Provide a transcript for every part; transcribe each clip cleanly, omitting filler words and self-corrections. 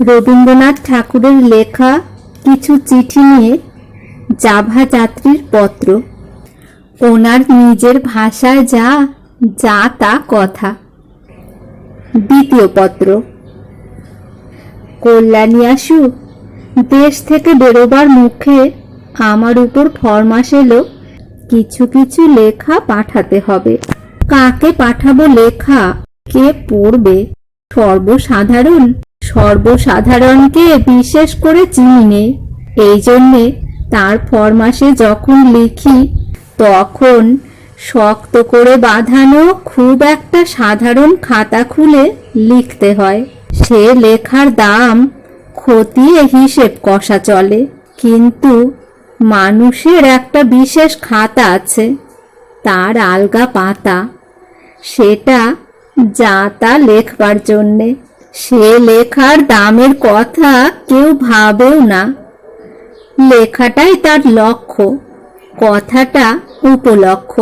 রবীন্দ্রনাথ ঠাকুরের লেখা কিছু চিঠি নিয়ে জাভা যাত্রীর পত্র। ওনার নিজের ভাষায় যা যা তা কথা। দ্বিতীয় পত্র। কল্যাণী আসু, দেশ থেকে বেরোবার মুখে আমার উপর ফরমাস এলো কিছু কিছু লেখা পাঠাতে হবে। কাকে পাঠাবো লেখা, কে পড়বে? সর্বসাধারণকে বিশেষ করে চিনি নে। এই জন্যে তার ফরমাসে যখন লিখি তখন শক্ত করে বাঁধানো খুব একটা সাধারণ খাতা খুলে লিখতে হয়। সে লেখার দাম খতিয়ে হিসেব কষা চলে। কিন্তু মানুষের একটা বিশেষ খাতা আছে, তার আলগা পাতা, সেটা যা তা লেখবার জন্যে। সে লেখার দামের কথা কেউ ভাবেও না। লেখাটাই তার লক্ষ্য, কথাটা উপলক্ষ।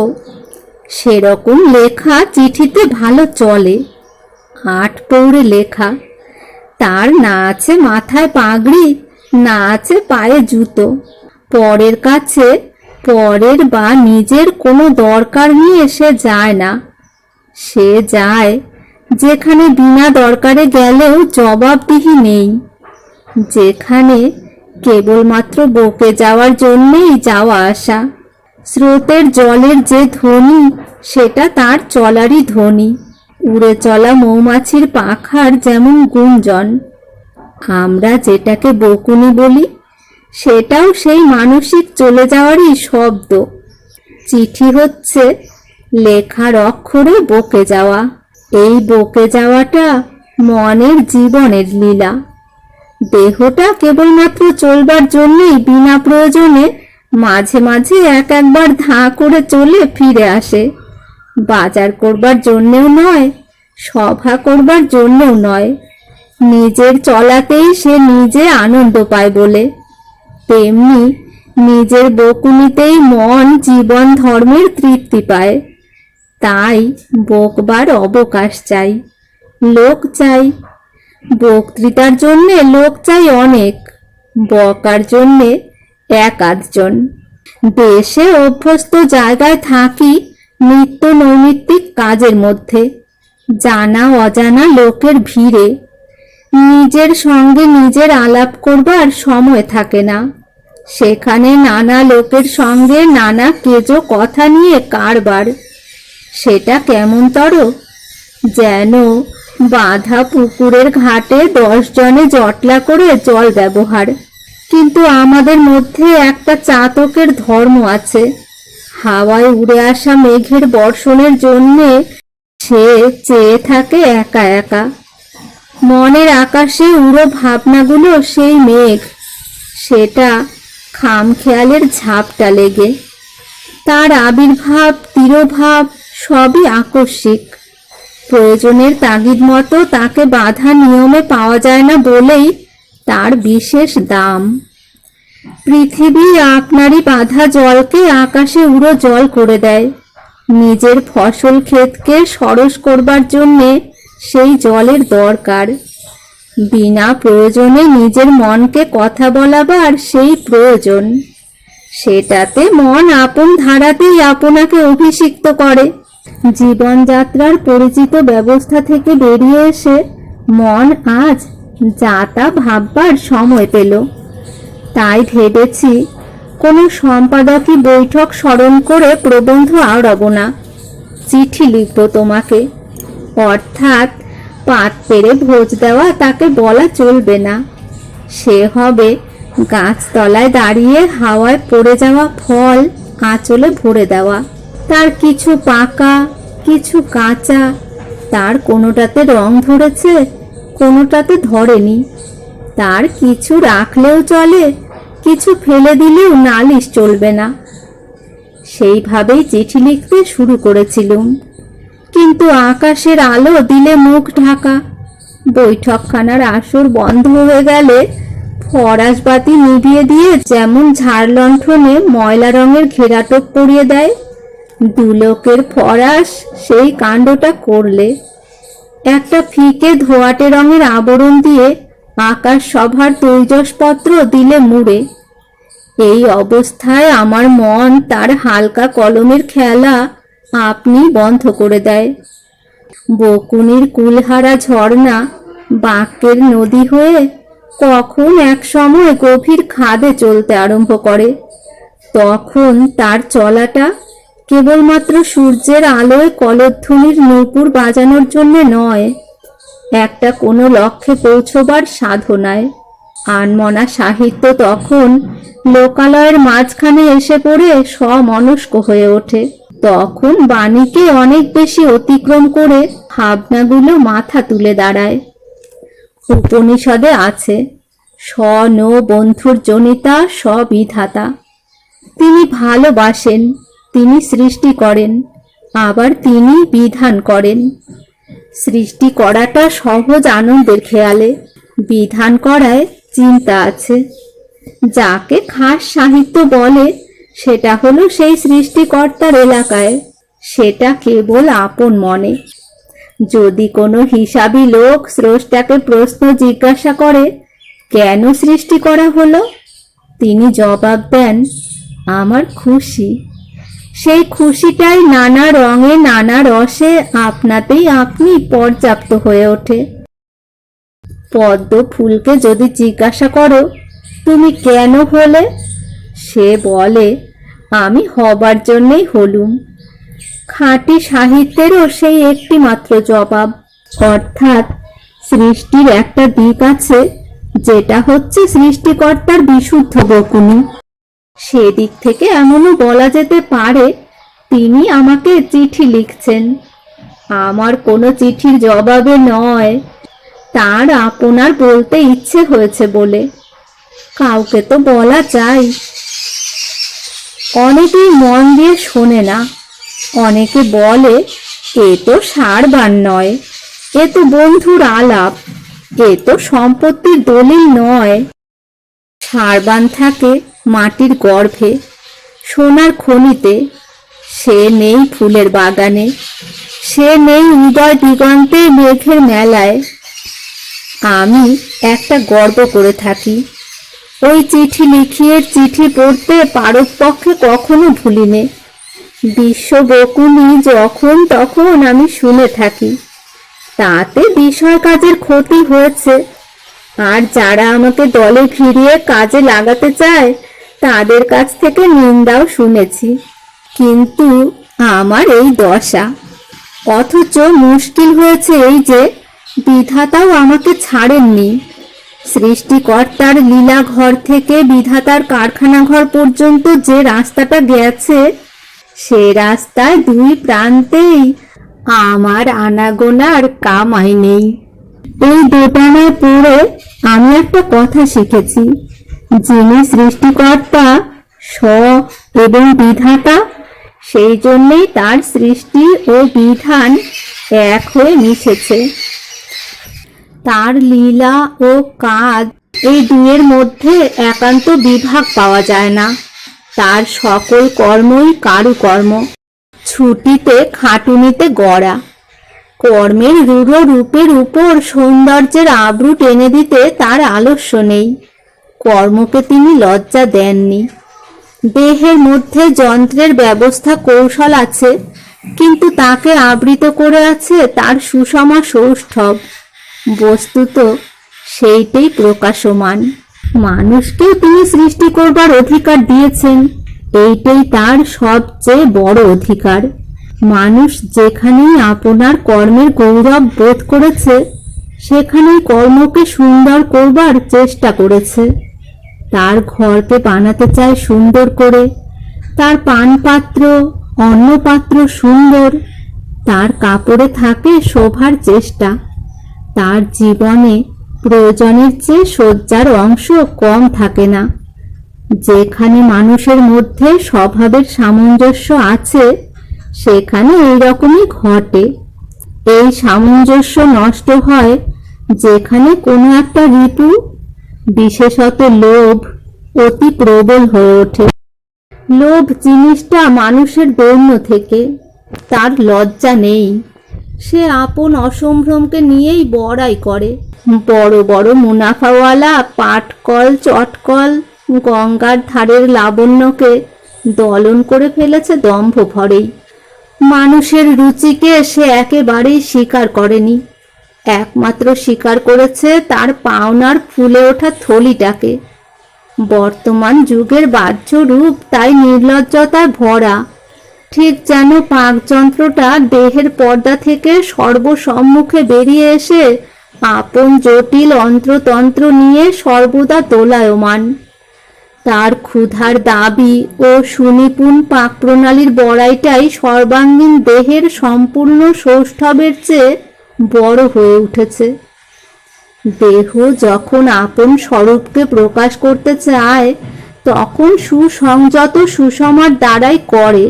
সেরকম লেখা চিঠিতে ভালো চলে। 8 পৌড়ে লেখা, তার না আছে মাথায় পাগড়ি, না আছে পায়ে জুতো। পরের কাছে পরের বা নিজের কোনো দরকার নিয়ে সে যায় না। সে যায় যেখানে বিনা দরকারে গেলেও জবাবদিহি নেই, যেখানে কেবলমাত্র বকে যাওয়ার জন্যেই যাওয়া আসা। স্রোতের জলের যে ধ্বনি, সেটা তার চলারই ধ্বনি। উড়ে চলা মৌমাছির পাখার যেমন গুঞ্জন। আমরা যেটাকে বকুনি বলি, সেটাও সেই মানসিক চলে যাওয়ারই শব্দ। চিঠি হচ্ছে লেখার অক্ষরে বকে যাওয়া। এই বকে যাওয়াটা মনের জীবনের লীলা। দেহটা কেবলমাত্র চলবার জন্যেই বিনা প্রয়োজনে মাঝে মাঝে একবার ধাঁ করে চলে ফিরে আসে। বাজার করবার জন্যেও নয়, সভা করবার জন্যেও নয়, নিজের চলাতেই সে নিজে আনন্দ পায় বলে। তেমনি নিজের বকুনিতেই মন জীবন ধর্মের তৃপ্তি পায়। তাই বকবার অবকাশ চাই, লোক চাই। বক্তৃতার জন্যে লোক চাই অনেক, বকার জন্যে 1-8জন। দেশে অভ্যস্ত জায়গায় থাকি নিত্য নৈমিত্তিক কাজের মধ্যে, জানা অজানা লোকের ভিড়ে। নিজের সঙ্গে নিজের আলাপ করবার সময় থাকে না। সেখানে নানা লোকের সঙ্গে নানা কেজো কথা নিয়ে কারবার। সেটা কেমনতর, যেন বাঁধা পুকুরের ঘাটে 10 জনে জটলা করে জল ব্যবহার। কিন্তু আমাদের মধ্যে একটা চাতকের ধর্ম আছে। হাওয়ায় উড়ে আসা মেঘের বর্ষণের জন্যে সে চেয়ে থাকে একা একা। মনের আকাশে উড়ো ভাবনাগুলো সেই মেঘ, সেটা খামখেয়ালের ঝাপটা লেগে। তার আবির্ভাব তিরোভাব সবই আকস্মিক। প্রয়োজনের তাগিদ মতো তাকে বাঁধা নিয়মে পাওয়া যায় না বলেই তার বিশেষ দাম। পৃথিবী আপনারই বাঁধা জলকে আকাশে উড়ো জল করে দেয়। নিজের ফসল ক্ষেতকে সরস করবার জন্যে সেই জলের দরকার। বিনা প্রয়োজনে নিজের মনকে কথা বলাবার সেই প্রয়োজন। সেটাতে মন আপন ধারাতেই আপনাকে অভিষিক্ত করে। জীবনযাত্রার পরিচিত ব্যবস্থা থেকে বেরিয়ে এসে মন আজ যা তা ভাববার সময় পেল। তাই ভেবেছি কোনো সম্পাদকী বৈঠক স্মরণ করে প্রবন্ধ আওড়াবো না, চিঠি লিখব তোমাকে। অর্থাৎ পাত পেরে ভোজ দেওয়া তাকে বলা চলবে না। সে হবে গাছতলায় দাঁড়িয়ে হাওয়ায় পড়ে যাওয়া ফল আঁচলে ভরে দেওয়া। তার কিছু পাকা, কিছু কাঁচা, তার কোনোটাতে রং ধরেছে, কোনোটাতে ধরেনি। তার কিছু রাখলেও চলে, কিছু ফেলে দিলেও নালিশ চলবে না। সেইভাবেই চিঠি লিখতে শুরু করেছিলুম। কিন্তু আকাশের আলো দিলে মুখ ঢাকা। বৈঠকখানার আসর বন্ধ হয়ে গেলে ফরাসবাতি নিভিয়ে দিয়ে যেমন ঝাড়লণ্ঠনে ময়লা রঙের ঘেরাটোপ পরিয়ে দেয়, দুলোকের ফরাস সেই কাণ্ডটা করলে। একটা ফিকে ধোঁয়াটে রঙের আবরণ দিয়ে আকাশ সভার তৈজসপত্র দিলে মুড়ে। এই অবস্থায় আমার মন তার হালকা কলমের খেলা আপনি বন্ধ করে দেয়। বকুনির কুলহারা ঝর্ণা বাক্যের নদী হয়ে কখন এক সময় গভীর খাদে চলতে আরম্ভ করে, তখন তার চলাটা কেবলমাত্র সূর্যের আলোয় কলধ্বনির নূপুর বাজানোর জন্য নয়, একটা কোনো লক্ষ্যে পৌঁছবার সাধনায়। আনমনা সাহিত্য তখন লোকালয়ের মাঝখানে এসে পড়ে সমনস্ক হয়ে ওঠে। তখন বাণীকে অনেক বেশি অতিক্রম করে ভাবনাগুলো মাথা তুলে দাঁড়ায়। উপনিষদে আছে, স্ব-ন বন্ধুর জনিতা স্ববিধাতা। তিনি ভালোবাসেন, তিনি সৃষ্টি করেন, আবার তিনি বিধান করেন। সৃষ্টি করাটা সহজ আনন্দের খেয়ালে, বিধান করায় চিন্তা আছে। যাকে খাস সাহিত্য বলে সেটা হলো সেই সৃষ্টিকর্তার এলাকায়, সেটা কেবল আপন মনে। যদি কোনো হিসাবী লোক স্রষ্টাকে প্রশ্ন জিজ্ঞাসা করে কেন সৃষ্টি করা হলো, তিনি জবাব দেন, আমার খুশি। সেই খুশিটাই নানা রঙে নানা রসে আপনাতেই আপনি পর্যাপ্ত হয়ে ওঠে। পদ্ম ফুলকে যদি জিজ্ঞাসা করো তুমি কেন হলে, সে বলে আমি হবার জন্যই হলুম। খাঁটি সাহিত্যেরও সেই একটি মাত্র জবাব, অর্থাৎ সৃষ্টির একটা দিক আছে যেটা হচ্ছে সৃষ্টিকর্তার বিশুদ্ধ বকুনি। সেদিক থেকে এমনও বলা যেতে পারে তিনি আমাকে চিঠি লিখছেন, আমার কোনো চিঠির জবাবে নয়, তার আপনার বলতে ইচ্ছে হয়েছে বলে। কাউকে তো বলা চাই। অনেকেই মন দিয়ে শোনে না, অনেকে বলে এ তো সারবান নয়, এ তো বন্ধুর আলাপ, এ তো সম্পত্তির দলিল নয়। সারবান থাকে মাটির গর্ভে, সোনার খনিতে, সে নেই ফুলের বাগানে, সে নেই হৃদয় দিগন্তে মেঘের মেলায়। আমি একটা গর্ব করে থাকি, ওই চিঠি লিখিয়ে চিঠি পড়তে পারক পক্ষে কখনো ভুলিনে। বিশ্ব বকুনি যখন তখন আমি শুনে থাকি, তাতে বিষয় কাজের ক্ষতি হয়েছে, আর যারা আমাকে দলে ফিরিয়ে কাজে লাগাতে চায় তাদের কাছ থেকে নিন্দাও শুনেছি। কিন্তু আমার এই দশা, অথচ মুশকিল হয়েছে এই যে বিধাতাও আমাকে ছাড়েননি। সৃষ্টিকর্তার লীলা ঘর থেকে বিধাতার কারখানা ঘর পর্যন্ত যে রাস্তাটা গেছে, সে রাস্তায় দুই প্রান্তেই আমার আনাগোনার কামাই নেই। এই দোটানায় পড়ে আমি একটা কথা শিখেছি, যিনি সৃষ্টিকর্তা স এবং বিধাতা, সেই জন্যেই তার সৃষ্টি ও বিধান এক হয়ে মিশেছে। তার লীলা ও কাজ এই দুয়ের মধ্যে একান্ত বিভাগ পাওয়া যায় না। তার সকল কর্মই কারুকর্ম, ছুটিতে খাটুনিতে গড়া। কর্মের রূঢ় রূপের উপর সৌন্দর্যের আবরু টেনে দিতে তার আলস্য নেই। কর্মকে তিনি লজ্জা দেননি। দেহের মধ্যে যন্ত্রের ব্যবস্থা কৌশল আছে, কিন্তু তাকে আবৃত করে আছে তার সুষমা সৌষ্ঠব। বস্তুত সেইটাই প্রকাশমান। মানুষকেও তিনি সৃষ্টি করবার অধিকার দিয়েছেন, এইটাই তার সবচেয়ে বড় অধিকার। মানুষ যেখানেই আপনার কর্মের গৌরব বোধ করেছে, সেখানেই কর্মকে সুন্দর করবার চেষ্টা করেছে। তার ঘরকে বানাতে চায় সুন্দর করে, তার পানপাত্র অন্নপাত্র সুন্দর, তার কাপড়ে থাকে শোভার চেষ্টা। তার জীবনে প্রয়োজনের চেয়ে সজ্জার অংশ কম থাকে না। যেখানে মানুষের মধ্যে স্বভাবের সামঞ্জস্য আছে, সেখানে এইরকমই ঘটে। এই সামঞ্জস্য নষ্ট হয় যেখানে কোনো একটা ঋতু, বিশেষত লোভ, অতি প্রবল হয়ে ওঠে। লোভ জিনিসটা মানুষের দৈন্য থেকে, তার লজ্জা নেই। সে আপন অসম্ভ্রমকে নিয়েই বড়াই করে। বড় বড় মুনাফাওয়ালা পাটকল চটকল গঙ্গার ধারের লাবণ্যকে দলন করে ফেলেছে দম্ভ ভরেই। মানুষের রুচিকে সে একেবারেই স্বীকার করেনি, একমাত্র স্বীকার করেছে তার পাওনার ফুলে ওঠা থলিটাকে। বর্তমান যুগের বাহ্য রূপ তাই নির্লজ্জতায় ভরা, ঠিক যেন পাকযন্ত্রটা দেহের পর্দা থেকে সর্বসম্মুখে বেরিয়ে এসে আপন জটিল অন্ত্রতন্ত্র নিয়ে সর্বদা দোলায়মান। তার ক্ষুধার দাবি ও সুনিপুণ পাকপ্রণালীর বড়াইটাই সর্বাঙ্গীন দেহের সম্পূর্ণ সৌষ্ঠবের চেয়ে বড় হয়ে উঠেছে। দেহ যখন আপন স্বরূপকে প্রকাশ করতে চায় তখন সুসংযত সুষমার দ্বারাই করে।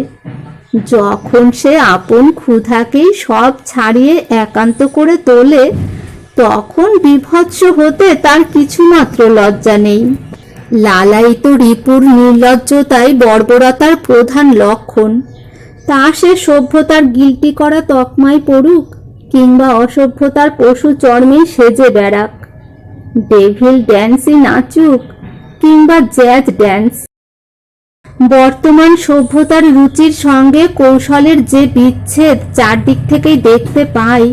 যখন সে আপন ক্ষুধাকেই সব ছাড়িয়ে একান্ত করে তোলে তখন বিভৎস হতে তার কিছুমাত্র লজ্জা নেই। লালায়িত রিপুর নির্লজ্জতাই বর্বরতার প্রধান লক্ষণ। তা সে সভ্যতার গিল্টি করা তকমাই পড়ুক কিংবা অসভ্যতার পশু চর্মে সেজে বেড়াক, ডেভিল ড্যান্সই নাচুক কিংবা জ্যাজ ড্যান্স। বর্তমান সভ্যতার রুচির সঙ্গে কৌশলের যে বিচ্ছেদ চারদিক থেকেই দেখতে পাই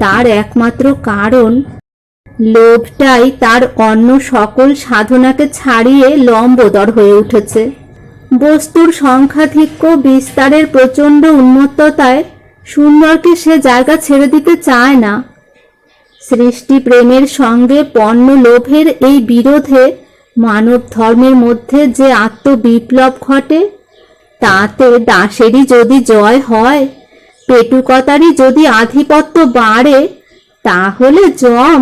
তার একমাত্র কারণ লোভটাই তার অন্য সকল সাধনাকে ছাড়িয়ে লম্বদর হয়ে উঠেছে। বস্তুর সংখ্যাধিক্য বিস্তারের প্রচণ্ড উন্মত্ততায় সুন্দরকে সে জায়গা ছেড়ে দিতে চায় না। সৃষ্টি প্রেমের সঙ্গে পণ্য লোভের এই বিরোধে মানব ধর্মের মধ্যে যে আত্মবিপ্লব ঘটে তাতে দাসেরই যদি জয় হয়, পেটুকতারই যদি আধিপত্য বাড়ে, তাহলে যম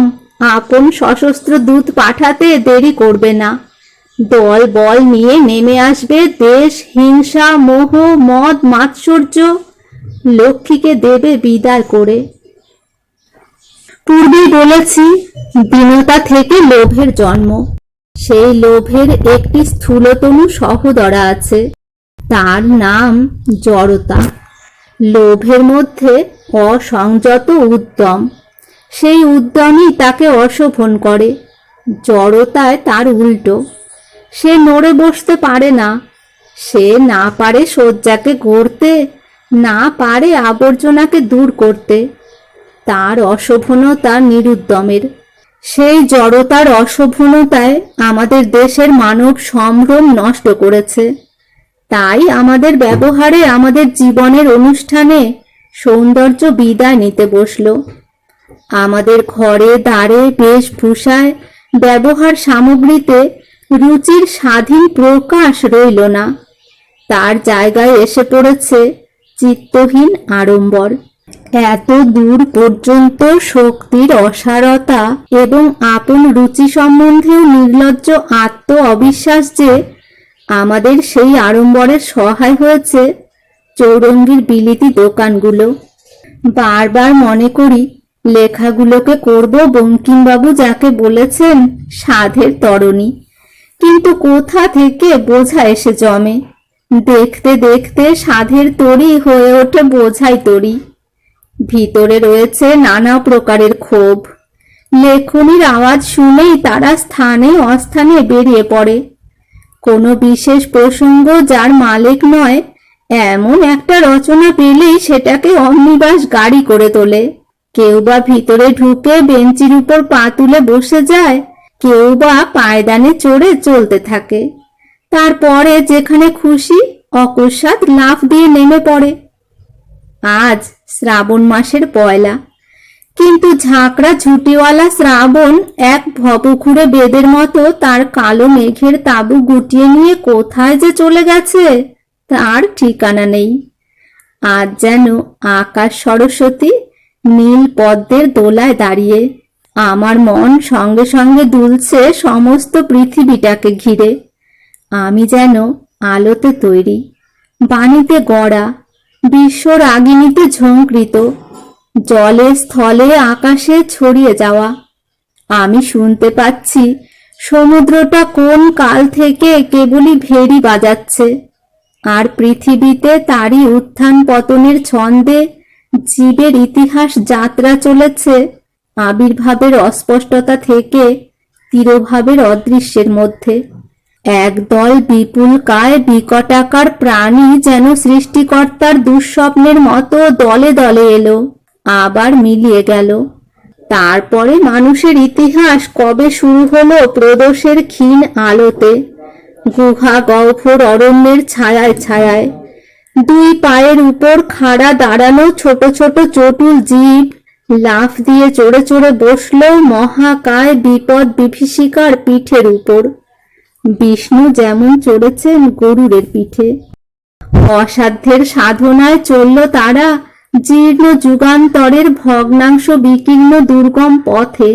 আপন সশস্ত্র দূত পাঠাতে দেরি করবে না। দল বল নিয়ে নেমে আসবে দেশ হিংসা মোহ মদ মাৎসর্য, লক্ষ্মীকে দেবে বিদায় করে। পূর্বেই বলেছি দীনতা থেকে লোভের জন্ম। সেই লোভের একটি স্থূলতনু সহোদরা আছে, তার নাম জড়তা। লোভের মধ্যে অসংযত উদ্যম, সেই উদ্যমই তাকে অশোভন করে। জড়তায় তার উল্টো, সে নড়ে বসতে পারে না, সে না পারে শয্যাকে গড়তে, না পারে আবর্জনাকে দূর করতে। তার অশোভনতা নিরুদ্যমের। সেই জড়তার অশোভনতায় আমাদের দেশের মানব সম্ভ্রম নষ্ট করেছে। তাই আমাদের ব্যবহারে, আমাদের জীবনের অনুষ্ঠানে সৌন্দর্য বিদায় নিতে বসল। আমাদের ঘরে দ্বারে বেশভূষায় ব্যবহার সামগ্রীতে রুচির স্বাধীন প্রকাশ রইল না, তার জায়গায় এসে পড়েছে চিত্তহীন আড়ম্বর। এত দূর পর্যন্ত শক্তির অসারতা এবং আপন রুচি সম্বন্ধেও নির্লজ্জ আত্ম অবিশ্বাস যে আমাদের সেই আড়ম্বরের সহায় হয়েছে চৌরঙ্গীর বিলিতি দোকানগুলো। বারবার মনে করি লেখাগুলোকে করব বঙ্কিমবাবু যাকে বলেছেন সাধের তরণী, কিন্তু কোথা থেকে বোঝা এসে জমে। দেখতে দেখতে সাধের তরি হয়ে ওঠে বোঝাই তরি। ভিতরে রয়েছে নানা প্রকারের ক্ষোভ। লেখনির আওয়াজ শুনেই তারা স্থানে অস্থানে বেরিয়ে পড়ে। কোনো বিশেষ প্রসঙ্গ যার মালিক নয় এমন একটা রচনা পেলেই সেটাকে অমনিবাস গাড়ি করে তোলে। কেউ বা ভিতরে ঢুকে বেঞ্চির উপর পা তুলে বসে যায়, কেউ বা পায়দানে চড়ে চলতে থাকে। তারপরে যেখানে খুশি অকস্মাৎ লাফ দিয়ে নেমে পড়ে। আজ শ্রাবণ মাসের পয়লা, কিন্তু ঝাঁকড়া ঝুটিওয়ালা শ্রাবণ এক ভবঘুরে বেদের মতো তার কালো মেঘের তাঁবু গুটিয়ে নিয়ে কোথায় যে চলে গেছে তার ঠিকানা নেই। আজ যেন আকাশ সরস্বতী নীল পদ্মের দোলায় দাঁড়িয়ে। আমার মন সঙ্গে সঙ্গে দুলছে সমস্ত পৃথিবীটাকে ঘিরে। আমি যেন আলোতে তৈরি, বাণীতে গড়া, বিশ্ব রাগিণীতে ঝঙ্কৃত, জলে স্থলে আকাশে ছড়িয়ে যাওয়া। আমি শুনতে পাচ্ছি সমুদ্রটা কোন কাল থেকে কেবলই ভেড়ি বাজাচ্ছে, আর পৃথিবীতে তারই উত্থান পতনের ছন্দে জীবের ইতিহাস যাত্রা চলেছে আবির্ভাবের অস্পষ্টতা থেকে তিরোভাবের অদৃশ্যের মধ্যে। একদল বিপুল কায় বিকটাকার প্রাণী যেন সৃষ্টিকর্তার দুঃস্বপ্নের মতো দলে দলে এলো, আবার মিলিয়ে গেল। তারপরে মানুষের ইতিহাস কবে শুরু হলো প্রদোষের ক্ষীণ আলোতে, গুহা গহ্বর অরণ্যের ছায়ায় ছায়ায়। দুই পায়ের উপর খাড়া দাঁড়ানো ছোট ছোট চটুল জীব লাফ দিয়ে চড়ে চড়ে বসলো মহাকায় বিপদ বিভীষিকার পিঠের উপর। বিষ্ণু যেমন চড়েছেন গরুরের পিঠে। অসাধ্যের সাধনায় চলল তারা জীর্ণ যুগান্তরের ভগ্নাংশ বিকীর্ণ দুর্গম পথে।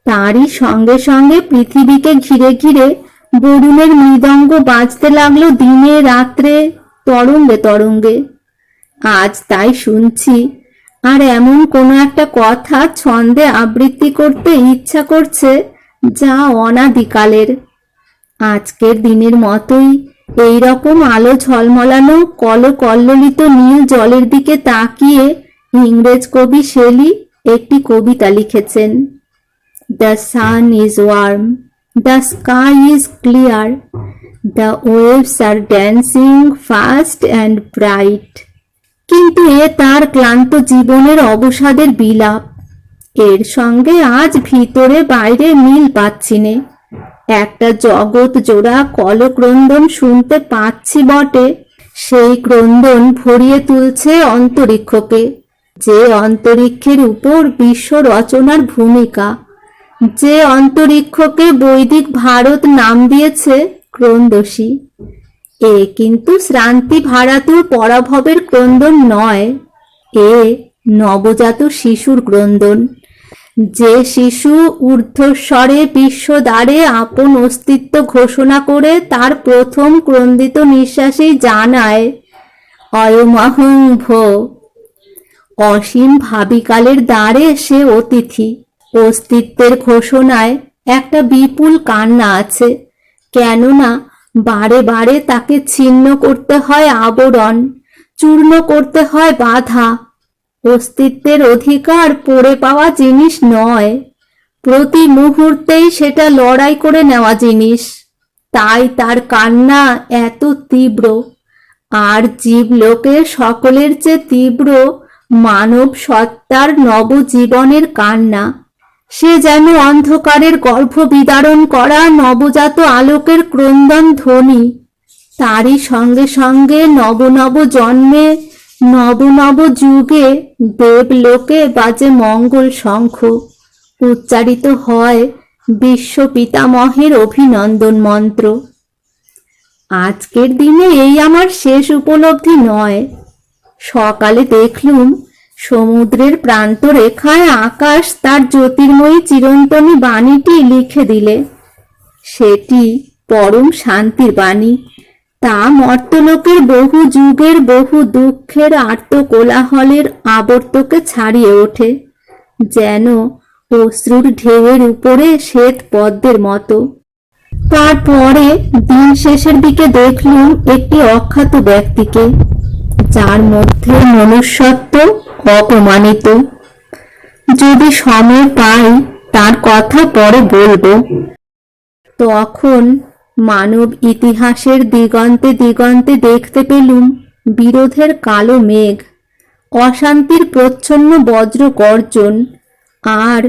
তারই সঙ্গে সঙ্গে পৃথিবীকে ঘিরে ঘিরে বরুণের মৃদঙ্গ বাজতে লাগলো দিনে রাত্রে, তরঙ্গে তরঙ্গে। আজ তাই শুনছি, আর এমন কোনো একটা কথা ছন্দে আবৃত্তি করতে ইচ্ছা করছে যা অনাদিকালের। আজকের দিনের মতোই এই রকম আলো ঝলমলানো কলকল্লোলিত নীল জলের দিকে তাকিয়ে ইংরেজ কবি শেলি একটি কবিতা লিখেছেন। The sun is warm, the sky is clear, the waves are dancing fast and bright. কিন্তু এ তার ক্লান্ত জীবনের অবসাদের বিলাপ। এর সঙ্গে আজ ভিতরে বাইরে মিল পাচ্ছি নে। একটা জগৎ জোড়া কলক্রন্দন শুনতে পাচ্ছি বটে, সেই ক্রন্দন ভরিয়ে তুলছে অন্তরিক্ষকে, যে অন্তরিক্ষের উপর বিশ্ব রচনার ভূমিকা, যে অন্তরিক্ষকে বৈদিক ভারত নাম দিয়েছে ক্রন্দসী। এ কিন্তু শ্রান্তি ভারাতুর পরাভবের ক্রন্দন নয়, এ নবজাত শিশুর ক্রন্দন। যে শিশু ঊর্ধ্বস্বরে বিশ্বদ্বারে আপন অস্তিত্ব ঘোষণা করে তার প্রথম ক্রন্দিত নিঃশ্বাসেই জানায় অয়মহং ভো। অসীম ভাবিকালের দ্বারে সে অতিথি। অস্তিত্বের ঘোষণায় একটা বিপুল কান্না আছে, কেননা বারে বারে তাকে ছিন্ন করতে হয় আবরণ, চূর্ণ করতে হয় বাধা। অস্তিত্বের অধিকার পড়ে পাওয়া জিনিস নয়, প্রতি মুহূর্তেই সেটা লড়াই করে নেওয়া জিনিস। তাই তার কান্না এত তীব্র। আর জীবলোকে সকলের চেয়ে তীব্র মানব সত্তার নবজীবনের কান্না। সে যেন অন্ধকারের গর্ভ বিদারণ করা নবজাত আলোকের ক্রন্দন ধ্বনি। তারই সঙ্গে সঙ্গে নব নব জন্মে নব নব যুগে দেবলোকে বাজে মঙ্গল শঙ্খ, উচ্চারিত হয় বিশ্ব পিতামহের অভিনন্দন মন্ত্র। আজকের দিনে এই আমার শেষ উপলব্ধি নয়। সকালে দেখলুম সমুদ্রের প্রান্তরেখায় আকাশ তার জ্যোতির্ময়ী চিরন্তনী বাণীটি লিখে দিলে। সেটি পরম শান্তির বাণী। তা মর্তলোকের বহু যুগের বহু দুঃখের আর্ত কোলাহলের আবর্তকে ছাড়িয়ে ওঠে, যেন অশ্রুর ঢেউয়ের উপরে শ্বেত পদ্মের মতো। তারপরে দিন শেষের দিকে দেখলুম একটি অখ্যাত ব্যক্তিকে, যার মধ্যে মনুষ্যত্ব অপমানিত। যদি সময় পাই তার কথা পরে বলবো। তখন মানব ইতিহাসের দিগন্তে দিগন্তে দেখতে পেলুম বিরোধের কালো মেঘ, অশান্তির প্রচ্ছন্ন বজ্র গর্জন, আর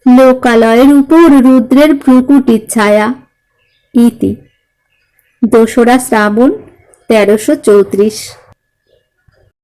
লোকালয়ের উপর রুদ্রের ভ্রুকুটির ছায়া। ইতি 2রা শ্রাবণ 1334।